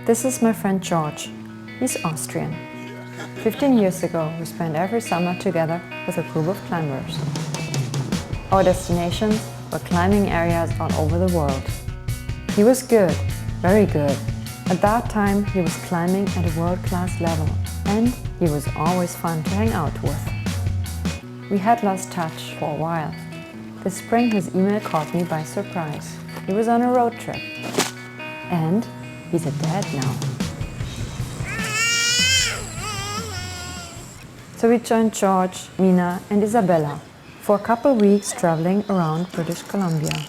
This is my friend Georg. He's Austrian. 15 years ago, we spent every summer together with a group of climbers. Our destinations were climbing areas all over the world. He was good, very good. At that time, he was climbing at a world-class level, and he was always fun to hang out with. We had lost touch for a while. This spring, his email caught me by surprise. He was on a road trip. And he's a dad now. So we joined Georg, Mina and Isabella for a couple weeks traveling around British Columbia.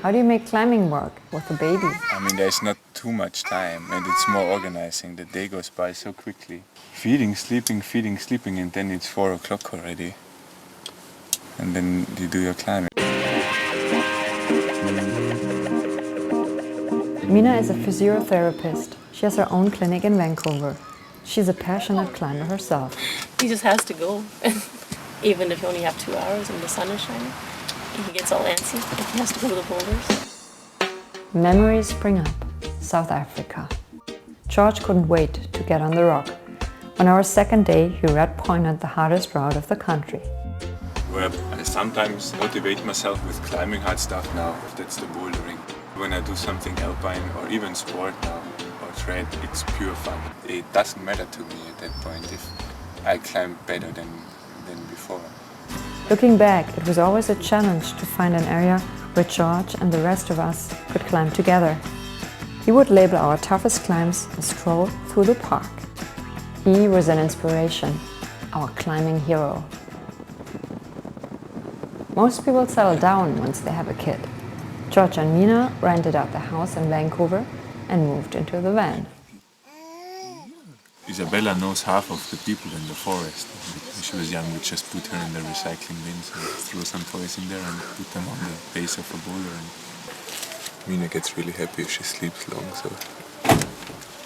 How do you make climbing work with a baby? I mean, there's not too much time and it's more organizing. The day goes by so quickly. Feeding, sleeping, and then it's 4 o'clock already. And then you do your climbing. Mina is a physiotherapist. She has her own clinic in Vancouver. She's a passionate climber herself. He just has to go. Even if you only have 2 hours and the sun is shining, he gets all antsy if he has to go to the boulders. Memories spring up. South Africa. Georg couldn't wait to get on the rock. On our second day, he red pointed the hardest route of the country. Well, I sometimes motivate myself with climbing hard stuff now, if that's the bouldering. When I do something alpine or even sport now, or trad, it's pure fun. It doesn't matter to me at that point if I climb better than before. Looking back, it was always a challenge to find an area where Georg and the rest of us could climb together. He would label our toughest climbs a stroll through the park. He was an inspiration, our climbing hero. Most people settle down once they have a kid. Georg and Mina rented out the house in Vancouver and moved into the van. Isabella knows half of the people in the forest. When she was young, we just put her in the recycling bins and throw some toys in there and put them on the base of a boulder. And Mina gets really happy if she sleeps long, so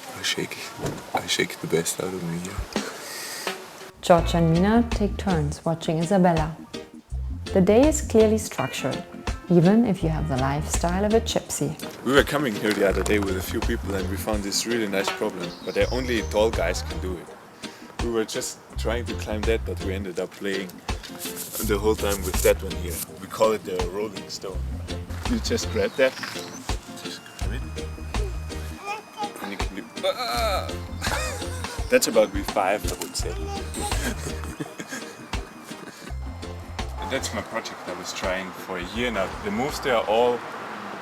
I shake the best out of me here. Georg and Mina take turns watching Isabella. The day is clearly structured, even if you have the lifestyle of a gypsy. We were coming here the other day with a few people and we found this really nice problem, but only tall guys can do it. We were just trying to climb that, but we ended up playing the whole time with that one here. We call it the rolling stone. You just grab that, just grab it, and you can do... That's about V5, I would say. That's my project I was trying for a year now. The moves, they are all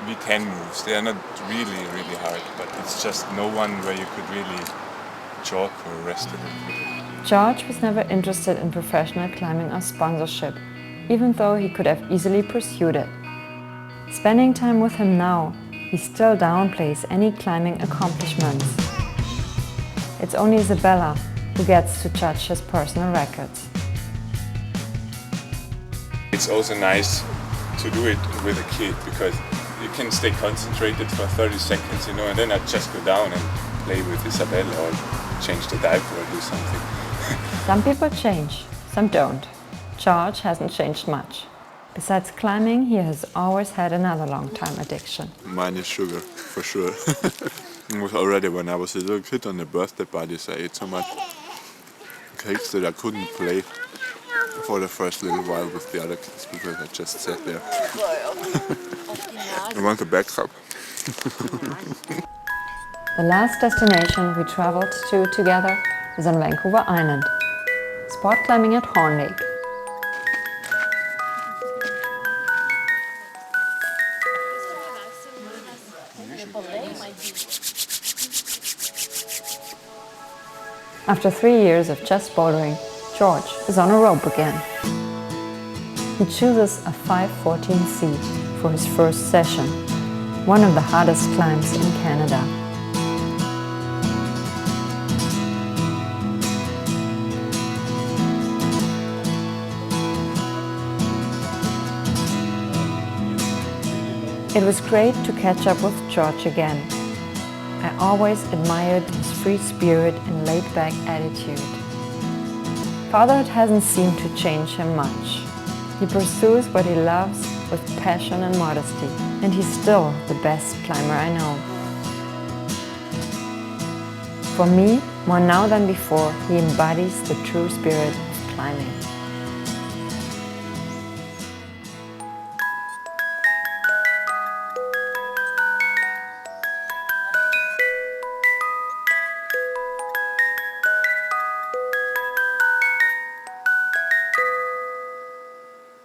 V10 moves. They are not really hard, but it's just no one where you could really jog for the rest of it. Georg was never interested in professional climbing or sponsorship, even though he could have easily pursued it. Spending time with him now, he still downplays any climbing accomplishments. It's only Isabella who gets to judge his personal records. It's also nice to do it with a kid because you can stay concentrated for 30 seconds, you know, and then I just go down and play with Isabella or change the diaper or do something. Some people change, some don't. Georg hasn't changed much. Besides climbing, he has always had another long-time addiction. Mine is sugar, for sure. It was already when I was a little kid on the birthday parties, I ate so much cakes that I couldn't play for the first little while with the other kids because I just sat there. I want a backup. The last destination we traveled to together is on Vancouver Island. Sport climbing at Horn Lake. After 3 years of just bouldering, Georg is on a rope again. He chooses a 514C for his first session, one of the hardest climbs in Canada. It was great to catch up with Georg again. I always admired his free spirit and laid-back attitude. Fatherhood hasn't seemed to change him much. He pursues what he loves with passion and modesty, and he's still the best climber I know. For me, more now than before, he embodies the true spirit of climbing.